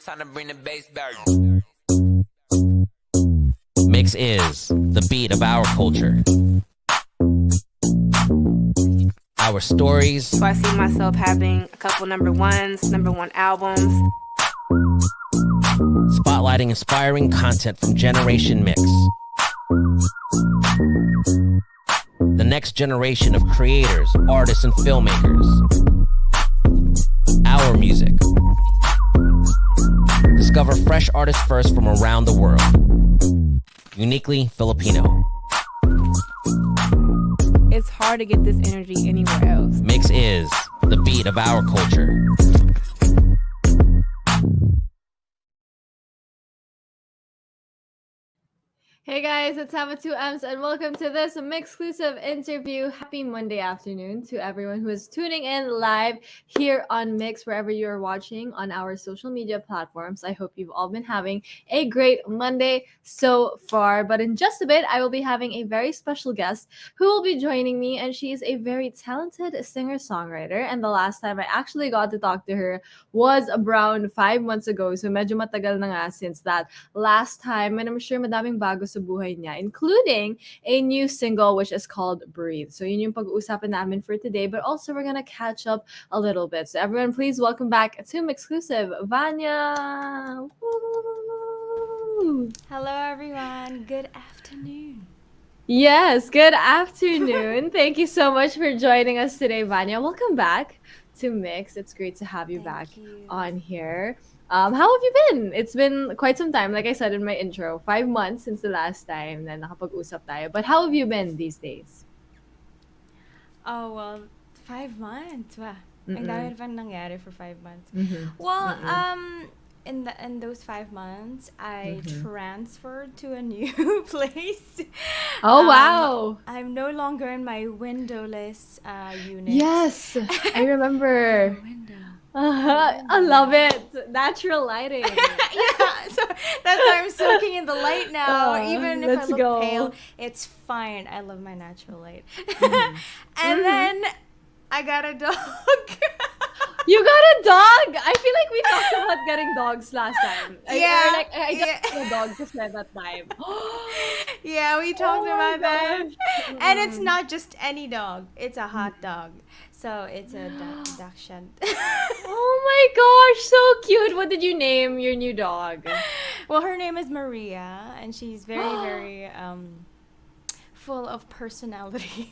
Time to bring the bass back. Mix is the beat of our culture. Our stories. So I see myself having a couple number one albums. Spotlighting inspiring content from Generation Mix. The next generation of creators, artists, and filmmakers. Our music. Discover fresh artists first from around the world. Uniquely Filipino. It's hard to get this energy anywhere else. Mix is the beat of our culture. Hey guys, it's Hama2Ms and welcome to this MYXclusive interview. Happy Monday afternoon to everyone who is tuning in live here on Mix, wherever you're watching on our social media platforms. I hope you've all been having a great Monday so far. But in just a bit, I will be having a very special guest who will be joining me, and she is a very talented singer-songwriter. And the last time I actually got to talk to her was around 5 months ago. So medyo matagal na nga since that last time. And I'm sure madaming bago sa buhay niya, including a new single which is called Breathe. So yun yung pag-uusapan namin for today, but also we're gonna catch up a little bit. So everyone, please welcome back to MYXclusive, Vanya! Woo! Hello everyone, good afternoon. Yes, good afternoon. Thank you so much for joining us today, Vanya. Welcome back to Mix. It's great to have you back on here. How have you been? It's been quite some time, like I said in my intro, 5 months since the last time na nakapag-usap tayo. But how have you been these days? Oh, well, 5 months. Wow. Ang dami pang nangyari for 5 months. Well, in those 5 months, I transferred to a new place. Oh, wow. I'm no longer in my windowless unit. Yes, I remember. I love it. Natural lighting. Yeah, so that's why I'm soaking in the light now. Even if I look pale, it's fine. I love my natural light. And then I got a dog. You got a dog? I feel like we talked about getting dogs last time. Yeah. I got a dog just at that time. Yeah, we talked about that. Gosh. And it's not just any dog. It's a hot dog. So it's a Dachshund. Oh my gosh, so cute. What did you name your new dog? Well, her name is Maria, and she's very, very full of personality.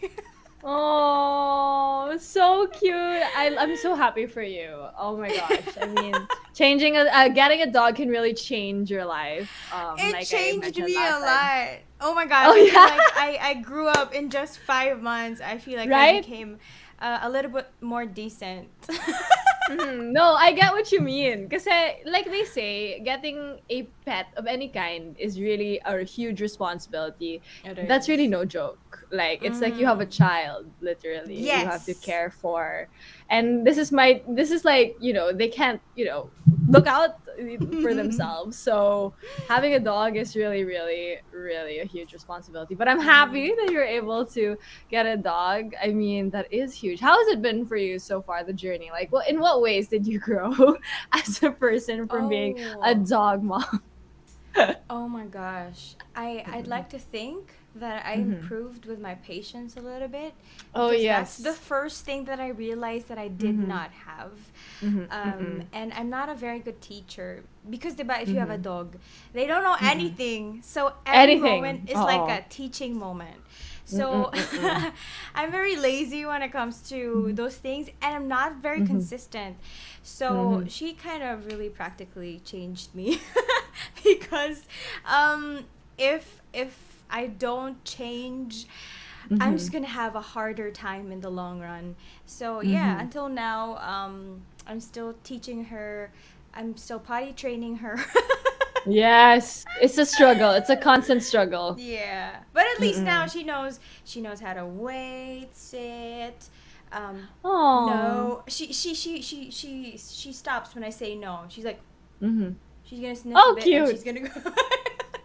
Oh, so cute. I'm so happy for you. Oh my gosh. I mean, getting a dog can really change your life. It changed me a lot. Time. Oh my gosh. Oh, yeah? I grew up in just 5 months. I feel like Right? I became a little bit more decent. No, I get what you mean. Because, like they say, getting a pet of any kind is really a huge responsibility. That's really no joke. Like, it's like you have a child, literally. Yes. You have to care for. And this is like, they can't, look out for themselves. So having a dog is really, really, really a huge responsibility. But I'm happy that you're able to get a dog. I mean, that is huge. How has it been for you so far, the journey? Like, well, in what ways did you grow as a person from being a dog mom? Oh my gosh. I'd like to think that I improved with my patience a little bit, Oh, because that's the yes. first thing that I realized that I did not have. And I'm not a very good teacher because if you have a dog, they don't know anything. So every moment Anything. is like Oh. a teaching moment. So I'm very lazy when it comes to those things, and I'm not very consistent. So she kind of really practically changed me because if I don't change, I'm just gonna have a harder time in the long run. So yeah, until now, I'm still teaching her. I'm still potty training her. Yes. It's a struggle. It's a constant struggle. Yeah, but at least now she knows. She knows how to wait, sit. Oh. No, she stops when I say no. She's like, she's gonna sniff a Oh, bit and she's cute. gonna go.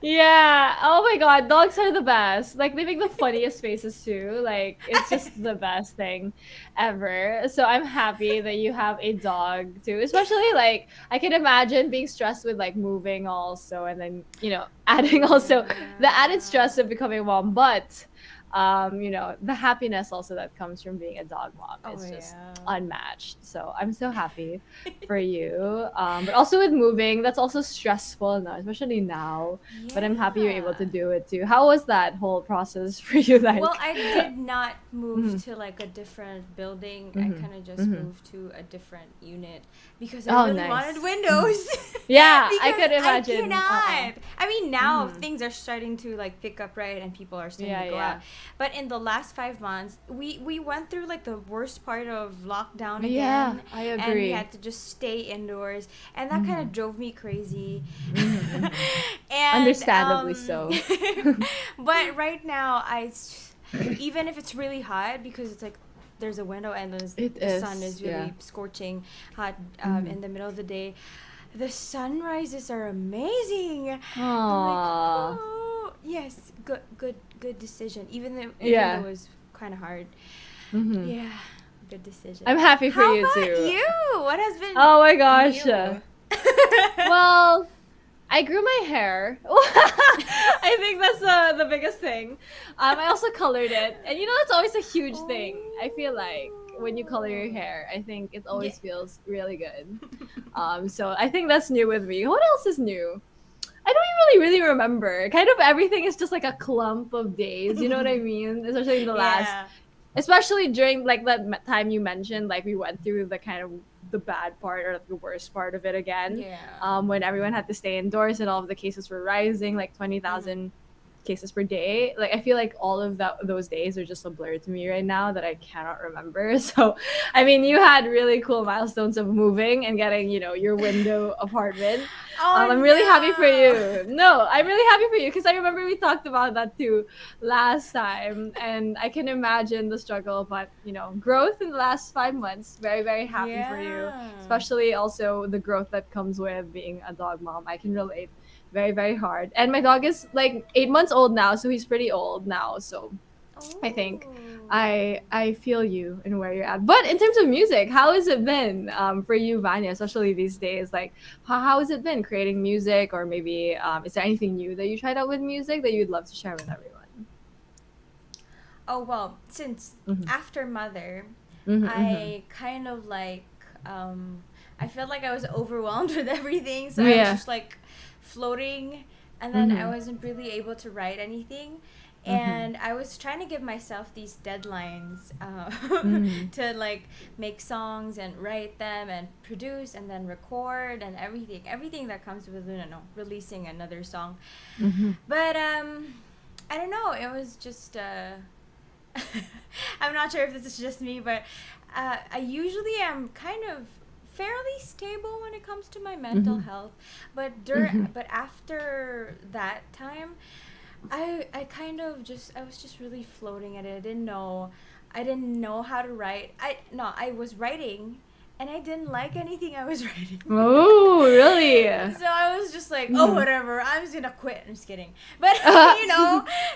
Yeah. Oh my god, dogs are the best. Like they make the funniest faces too. Like it's just the best thing ever. So I'm happy that you have a dog too. Especially like I can imagine being stressed with like moving also and then, adding also the added stress of becoming a mom, but the happiness also that comes from being a dog mom Oh is just yeah. unmatched. So I'm so happy for you. But also with moving, that's also stressful now, especially now. But I'm happy you're able to Yeah. do it too. How was that whole process for you Well, like? I did not move Mhm, to like a different building. I mhm, kind of just mhm. moved to a different unit because I Oh, really wanted nice. Mhm. windows. Yeah, I Because could I imagine. cannot. I mean, now Mhm. things are starting to like pick up, right? And people are starting Yeah, to go out. yeah. But in the last 5 months, we went through like the worst part of lockdown Yeah, again, I and we agree. had to just stay indoors, and that kind of Mhm, drove me crazy. mhm, mhm. And Understandably so. but right now even if it's really hot, because it's like there's a window and It the sun is, is yeah. really scorching hot Mhm. in the middle of the day, the sunrises are amazing. I'm like, Aw. oh yes, good decision, even though Yeah. it was kind of hard. Mhm. Yeah, good decision. I'm happy for How you about too. you? What has been Oh my gosh. new? Well, I grew my hair. I think that's the biggest thing. I also colored it, and that's always a huge thing. I feel like when you color your Oh. hair, I think it Yeah. always feels really good. So I think that's new with me. What else is new? I don't really remember. Kind of everything is just like a clump of days. You know what I mean? Especially in the last, Yeah. especially during like that time you mentioned, like we went through the kind of the bad part or the worst part of it again, Yeah. when everyone had to stay indoors and all of the cases were rising, like Mhm. 20,000 cases per day. Like I feel like all of those days are just a blur to me right now that I cannot remember. So I mean, you had really cool milestones of moving and getting your window apartment. I'm really happy for Oh you. No, I'm really happy for you because I remember we talked about that too last time, and I can imagine the struggle. But growth in the last 5 months. Very very no. happy for you, Yeah. especially also the growth that comes with being a dog mom. I can relate. Very very hard. And my dog is like 8 months old now, so he's pretty old now. So I think Oh. I feel you and where you're at. But in terms of music, how has it been for you, Vanya, especially these days? Like, how has it been creating music, or maybe is there anything new that you tried out with music that you'd love to share with everyone? Oh well, since Mm-hmm. after Mother, Mm-hmm. I kind of like I felt like I was overwhelmed with everything, so I was Yeah. just like floating, and then I Mm-hmm. wasn't really able to write anything. Mm-hmm. And I was trying to give myself these deadlines Mm-hmm. to like make songs and write them and produce and then record and everything that comes with releasing another song. Mm-hmm. But I don't know, it was just I'm not sure if this is just me, but I usually am kind of fairly stable when it comes to my mental Mm-hmm. health. But Mm-hmm. but after that time, I kind of I was just really floating at it. I didn't know how to write. I was writing, and I didn't like anything I was writing. Oh, really? So I was just like, oh, Mm-hmm. whatever, I'm just gonna quit. I'm just kidding. But,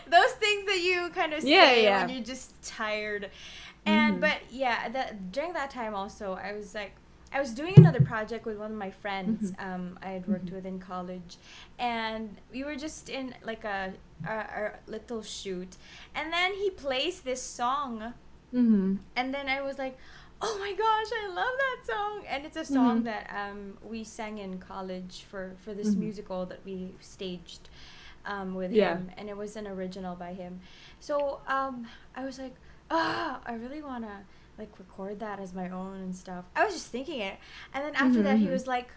those things that you kind of Yeah, say when yeah. you're just tired. Mm-hmm. But yeah, during that time also, I was like, I was doing another project with one of my friends I had worked with in college, and we were just in like a little shoot, and then he plays this song, and then I was like, oh my gosh, I love that song. And it's a song that we sang in college for this musical that we staged with him, and it was an original by him. So I was like, I really want to like record that as my own and stuff. I was just thinking it, and then after that he was like,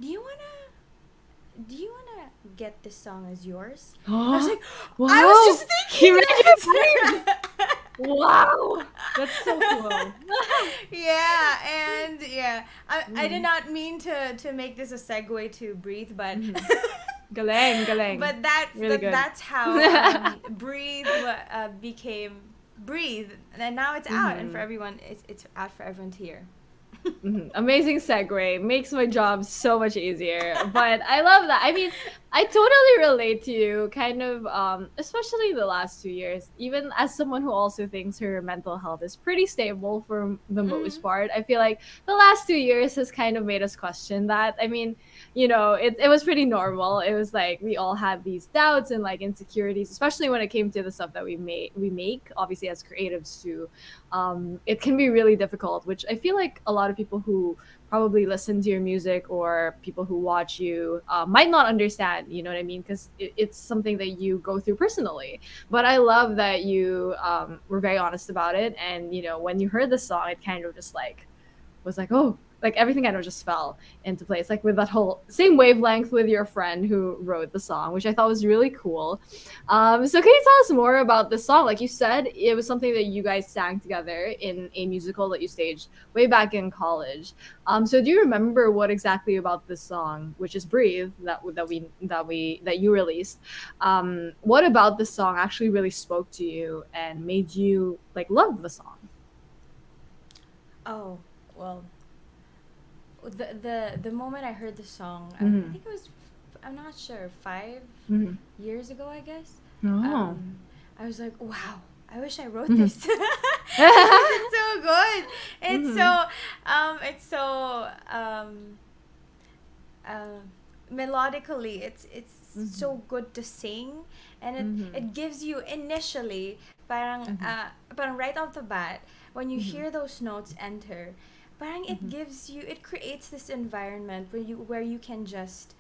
do you wanna get this song as yours? I was like, Wow. I was just thinking that. Wow, that's so cool. Yeah, and yeah, I did not mean to make this a segue to Breathe, but Galing. but that's Really good. that's how Breathe became Breathe, and now it's out, and for everyone, it's out for everyone to hear. Amazing segue. Makes my job so much easier. But I love that. I mean, I totally relate to you, kind of, especially the last 2 years. Even as someone who also thinks her mental health is pretty stable for the most part, I feel like the last 2 years has kind of made us question that. I mean, it was pretty normal. It was like we all had these doubts and like insecurities, especially when it came to the stuff that we make, obviously as creatives too. It can be really difficult, which I feel like a lot of people who probably listen to your music or people who watch you might not understand, you know what I mean? Because it's something that you go through personally. But I love that you were very honest about it. And, when you heard the song, it kind of just like was like, oh, like everything kind of just fell into place, like with that whole same wavelength with your friend who wrote the song, which I thought was really cool. So can you tell us more about this song? Like you said, it was something that you guys sang together in a musical that you staged way back in college. So do you remember what exactly about this song, which is Breathe, that you released? What about the song actually really spoke to you and made you like love the song? Oh, well, the moment I heard the song, I think it was, I'm not sure, 5 years ago, I guess. Oh. I was like, wow, I wish I wrote this. It's so good. It's so melodically, it's so good to sing, and it gives you initially, parang right off the bat, when you hear those notes enter, parang it creates this environment where you can just,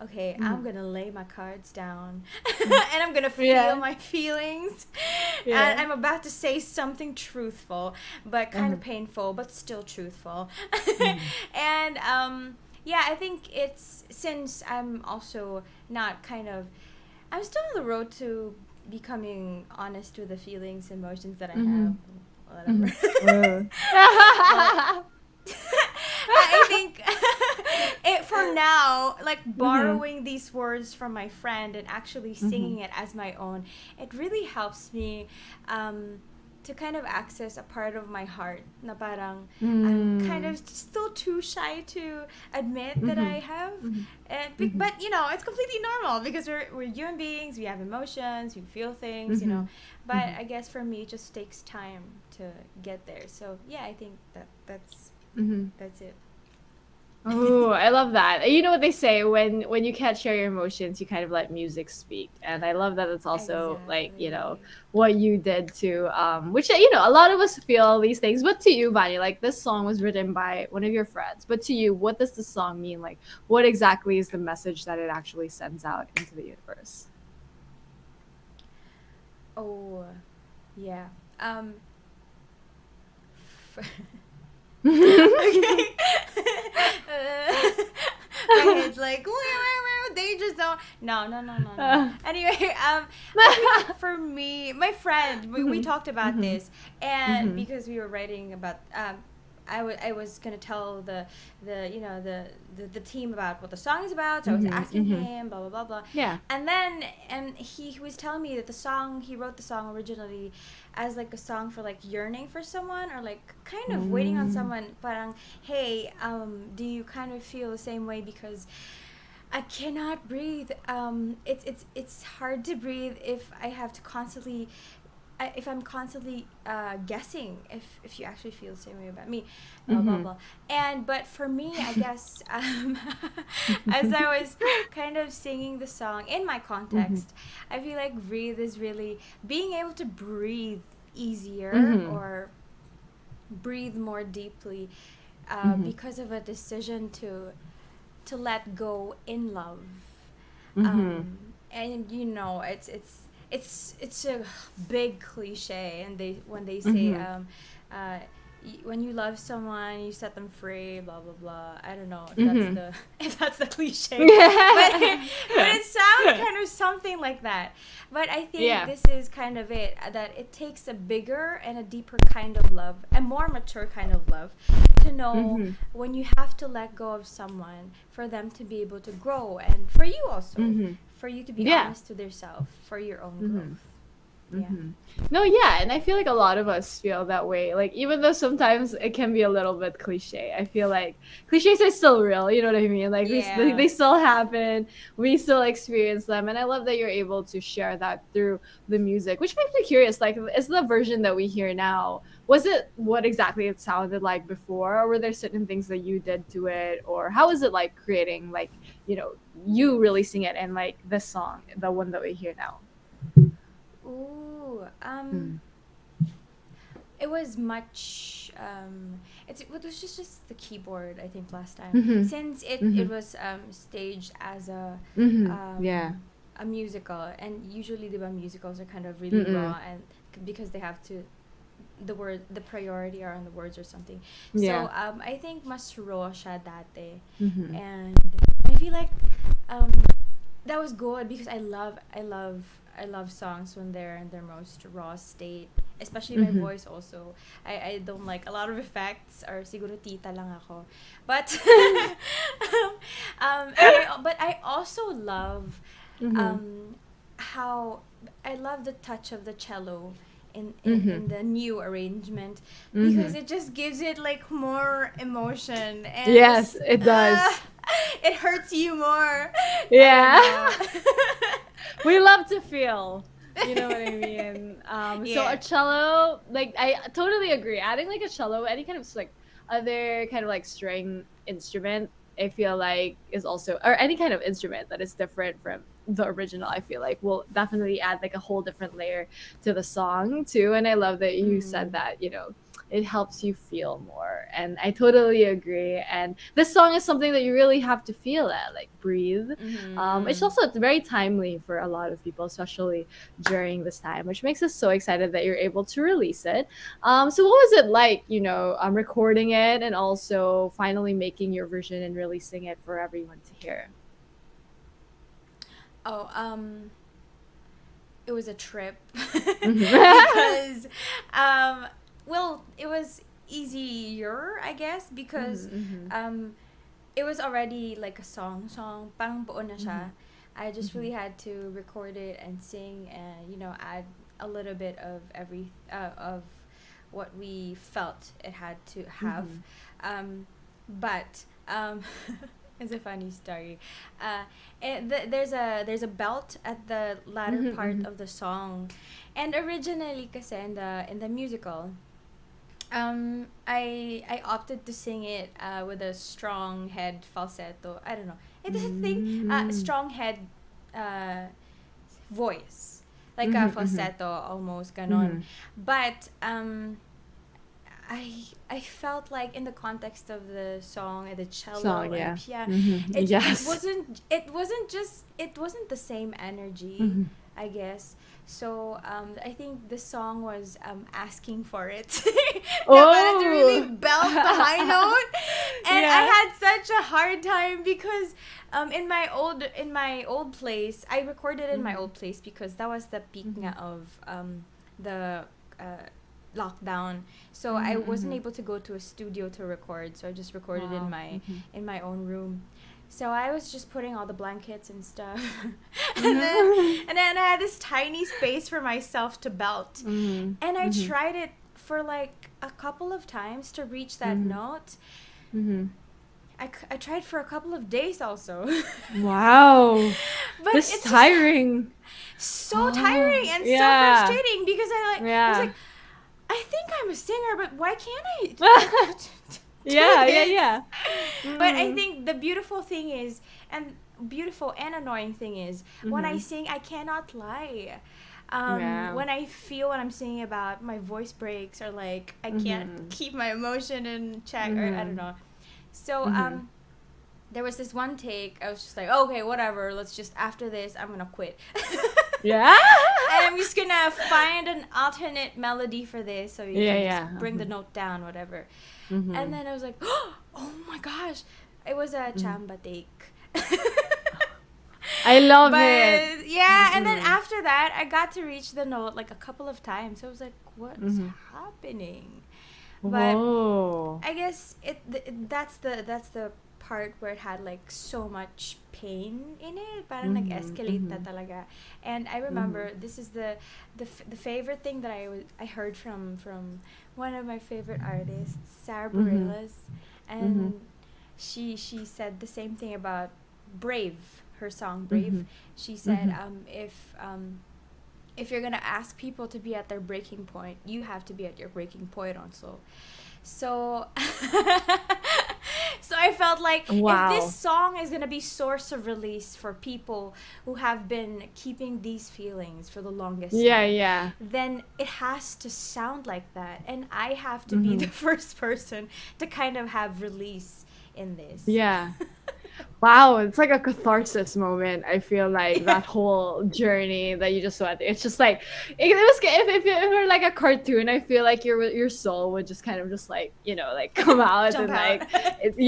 okay, I'm gonna lay my cards down and I'm gonna feel my feelings, and I'm about to say something truthful but kind of painful but still truthful. And I think it's, since I'm also not I'm still on the road to becoming honest with the feelings, emotions that I have, whatever. I think for now, like borrowing these words from my friend and actually singing it as my own, it really helps me to kind of access a part of my heart na parang I'm kind of still too shy to admit that I have. But it's completely normal because we're human beings, we have emotions, we feel things, but I guess for me it just takes time to get there. So yeah, I think that's it. Oh, I love that. You know what they say, when you can't share your emotions, you kind of let music speak. And I love that it's also like, what you did too. Which, a lot of us feel these things. But to you, Vanya, like this song was written by one of your friends. But to you, what does the song mean? Like, what exactly is the message that it actually sends out into the universe? Oh, yeah. Okay. My head's like, danger zone. No. Anyway, I think for me, my friend, we talked about this, and because we were writing about, I was gonna tell the team about what the song is about, so I was asking him, blah blah blah blah. Yeah. And then he was telling me that he wrote the song originally as like a song for like yearning for someone, or like kind of waiting on someone. Parang, hey, do you kind of feel the same way? Because I cannot breathe. It's hard to breathe if I have to constantly if I'm constantly guessing if you actually feel the same way about me, blah blah blah. But for me, I guess as I was kind of singing the song in my context, I feel like breathe is really being able to breathe easier or breathe more deeply because of a decision to let go in love. And you know, it's a big cliche, and when they say when you love someone you set them free, blah blah blah. I don't know if that's the if that's the cliche, but it sounds kind of something like that. But I think this is kind of it, that it takes a bigger and a deeper kind of love, a more mature kind of love, to know when you have to let go of someone for them to be able to grow, and for you also, for you to be honest with yourself for your own growth. No, yeah, and I feel like a lot of us feel that way. Like, even though sometimes it can be a little bit cliche, I feel like cliches are still real. You know what I mean? Like, they still happen. We still experience them, and I love that you're able to share that through the music, which makes me curious. Like, is the version that we hear now, was it what exactly it sounded like before, or were there certain things that you did to it, or how is it like creating, like, you know, you releasing it and like this song, the one that we hear now? Ooh, it was much. It was just the keyboard, I think, last time, since it was staged as a a musical, and usually the musicals are kind of really raw, and because they have to, the priority are on the words or something. So I think mas raw siya dati, and I feel like that was good because I love songs when they're in their most raw state, especially my voice also. I don't like a lot of effects, or siguro tita lang ako. But but I also love how I love the touch of the cello in the new arrangement, because it just gives it like more emotion, and yes, it does. It hurts you more. Yeah. We love to feel, you know what I mean? So a cello, like, I totally agree. Adding like a cello, any kind of like other kind of like string instrument, I feel like is also, or any kind of instrument that is different from the original, I feel like will definitely add like a whole different layer to the song too. And I love that you said that, you know, it helps you feel more, and I totally agree. And this song is something that you really have to feel at, like, breathe. It's very timely for a lot of people, especially during this time, which makes us so excited that you're able to release it. So what was it like, you know, recording it and also finally making your version and releasing it for everyone to hear? It was a trip because well, it was easier, I guess, because it was already like a song parang buo na siya. I just really had to record it and sing, and, you know, add a little bit of of what we felt it had to have. But it's a funny story. There's a belt at the latter part of the song, and originally, kasi in the musical, I opted to sing it with a strong head falsetto. I don't know. It is a thing. Strong head voice, like a falsetto almost ganon. But I felt like in the context of the song and the cello and the piano, it wasn't the same energy, I guess. So I think the song was asking for it. I wanted to really belt the high note, and I had such a hard time because in my old place, I recorded in my old place because that was the peak nga of the lockdown. So I wasn't able to go to a studio to record, so I just recorded in my own room. So I was just putting all the blankets and stuff, and then I had this tiny space for myself to belt, and I tried it for like a couple of times to reach that note. I tried for a couple of days also. Wow, but it's tiring. so tiring and so Yeah. frustrating because I was Yeah. like, I think I'm a singer, but why can't I? do Yeah, this? yeah. But I think the beautiful thing is, and beautiful and annoying thing is, when I sing, I cannot lie. Yeah. When I feel what I'm singing about, my voice breaks, or like I can't keep my emotion in check, or I don't know. So there was this one take. I was just like, okay, whatever. Let's just, after this, I'm gonna quit. Yeah. And I'm just gonna find an alternate melody for this, so you can just bring the note down, whatever. And then I was like, oh my gosh, it was a chamba take. I love But it. yeah, and then after that, I got to reach the note like a couple of times. So I was like, what is happening? But Whoa. I guess that's the part where it had like so much pain in it. Parang nag-escalate na talaga. And I remember this is the favorite thing that I heard from one of my favorite artists, Sarah Bareilles, and she said the same thing about Brave, her song Brave. She said if you're gonna ask people to be at their breaking point, you have to be at your breaking point also. So so I felt like if this song is gonna be source of release for people who have been keeping these feelings for the longest time, then it has to sound like that, and I have to be the first person to kind of have release in this. Yeah. Wow, it's like a catharsis moment. I feel like that whole journey that you just went. It's just like it was if it were like a cartoon. I feel like your soul would just kind of just like like come out Jump and out. like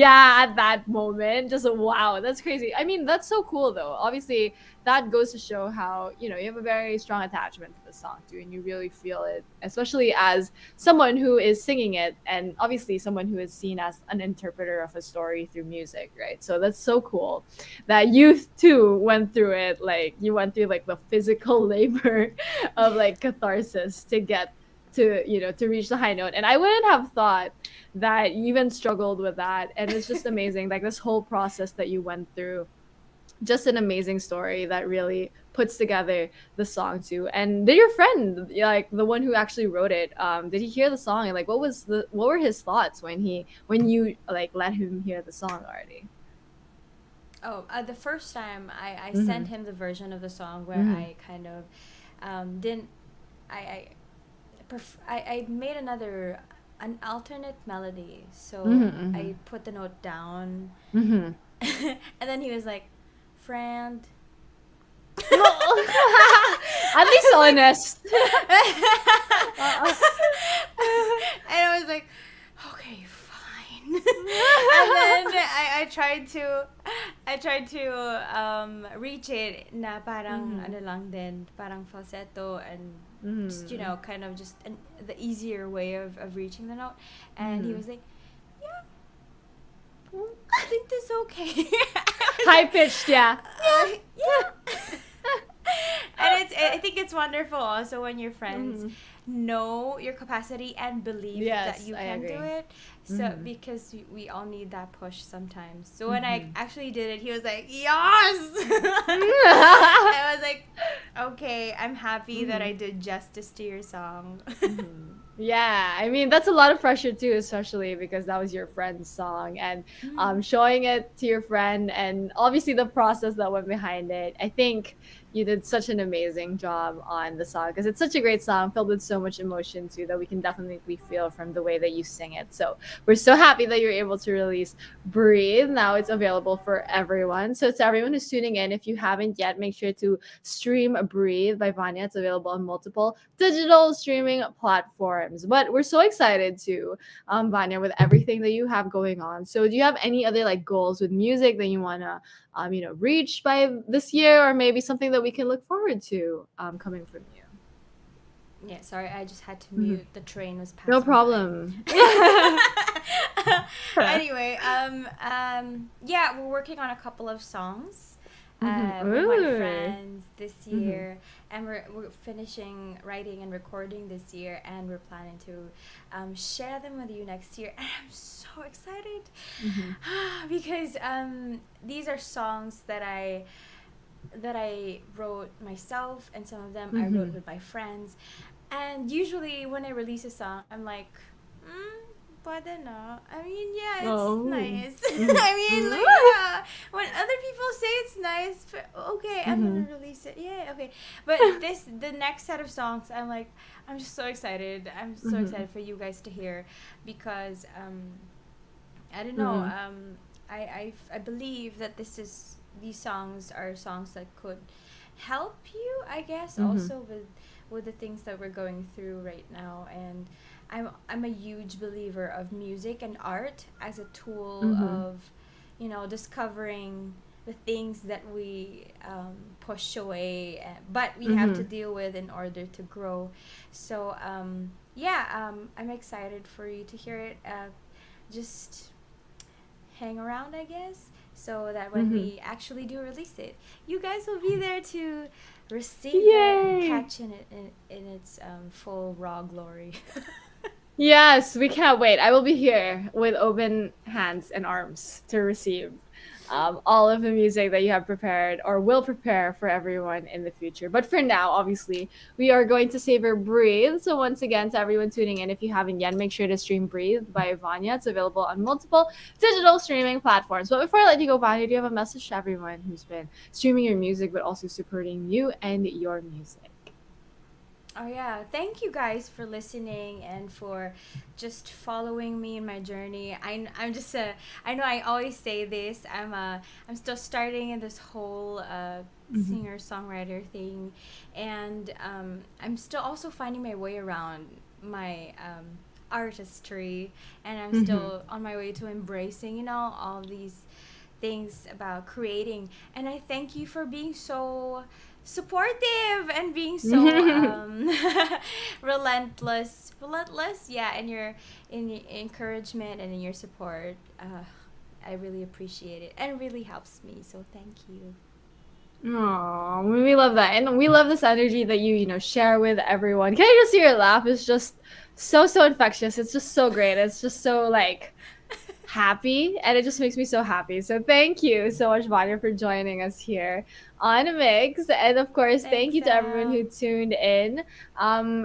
at that moment. Just wow, that's crazy. I mean, that's so cool though. Obviously, that goes to show how you have a very strong attachment to the song too, and you really feel it, especially as someone who is singing it, and obviously someone who is seen as an interpreter of a story through music, right? So that's so cool that you too went through it. Like you went through like the physical labor of like catharsis to get to to reach the high note, and I wouldn't have thought that you even struggled with that. And it's just amazing, like this whole process that you went through. Just an amazing story that really puts together the song too. And did your friend, like the one who actually wrote it, did he hear the song, and like what were his thoughts when you like let him hear the song already? Oh, the first time I sent him the version of the song where I kind of didn't I made an alternate melody, so I put the note down, and then he was like, friend. At least honest. And I was like, okay, fine. And then I tried to reach it na parang ano lang din, parang falsetto, and just kind of just the easier way of reaching the note. And he was like, yeah, I think this is okay. High pitched, yeah. Yeah. And I think it's wonderful also when your friends know your capacity and believe that you can do it. So because we all need that push sometimes. So when I actually did it, he was like, yes. I was like, okay, I'm happy that I did justice to your song. Yeah, I mean that's a lot of pressure too, especially because that was your friend's song, and showing it to your friend, and obviously the process that went behind it. I think you did such an amazing job on the song because it's such a great song filled with so much emotion too that we can definitely feel from the way that you sing it. So we're so happy that you're able to release Breathe. Now it's available for everyone. So to everyone who's tuning in, if you haven't yet, make sure to stream Breathe by Vanya. It's available on multiple digital streaming platforms. But we're so excited too, Vanya, with everything that you have going on. So do you have any other like goals with music that you wanna reach by this year, or maybe something that we can look forward to coming from you? Yeah, sorry, I just had to mute. The train was passing. No problem. Anyway, yeah, we're working on a couple of songs with my friends this year, and we're finishing writing and recording this year, and we're planning to share them with you next year. And I'm so excited because these are songs that that I wrote myself, and some of them I wrote with my friends. And usually when I release a song, I'm like, pwede na. I mean, yeah, it's Oh. nice. I mean, like, yeah. When other people say it's nice, okay, I'm gonna release it. Yeah, okay. But the next set of songs, I'm just so excited. I'm so excited for you guys to hear, because I don't know. I believe that these songs are songs that could help you, I guess, also with the things that we're going through right now. And I'm a huge believer of music and art as a tool of, discovering the things that we push away, but we have to deal with in order to grow. So I'm excited for you to hear it. Just hang around, I guess, so that when we actually do release it, you guys will be there to receive it and catch it in its full raw glory. Yes, we can't wait. I will be here with open hands and arms to receive all of the music that you have prepared or will prepare for everyone in the future. But for now, obviously, we are going to savor Breathe. So once again, to everyone tuning in, if you haven't yet, make sure to stream Breathe by Vanya. It's available on multiple digital streaming platforms. But before I let you go, Vanya, do you have a message to everyone who's been streaming your music, but also supporting you and your music? Oh yeah, thank you guys for listening and for just following me in my journey. I'm just I know I always say this. I'm still starting in this whole singer songwriter thing, and I'm still also finding my way around my artistry, and I'm still on my way to embracing, all these things about creating. And I thank you for being so supportive and being so relentless, yeah, and in your encouragement and in your support. I really appreciate it, and it really helps me, so thank you. Oh, we love that, and we love this energy that you share with everyone. Can I just hear your laugh? It's just so infectious. It's just so great. It's just so like happy, and it just makes me so happy. So thank you so much, Vanya, for joining us here on Mix. And of course, thank Thanks, you to everyone who Sam. tuned in.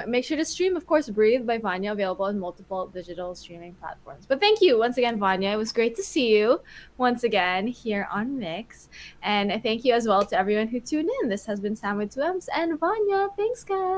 Make sure to stream, of course, Breathe by Vanya, available on multiple digital streaming platforms. But thank you once again, Vanya. It was great to see you once again here on Mix. And thank you as well to everyone who tuned in. This has been Sam with 2Ms and Vanya. Thanks, guys.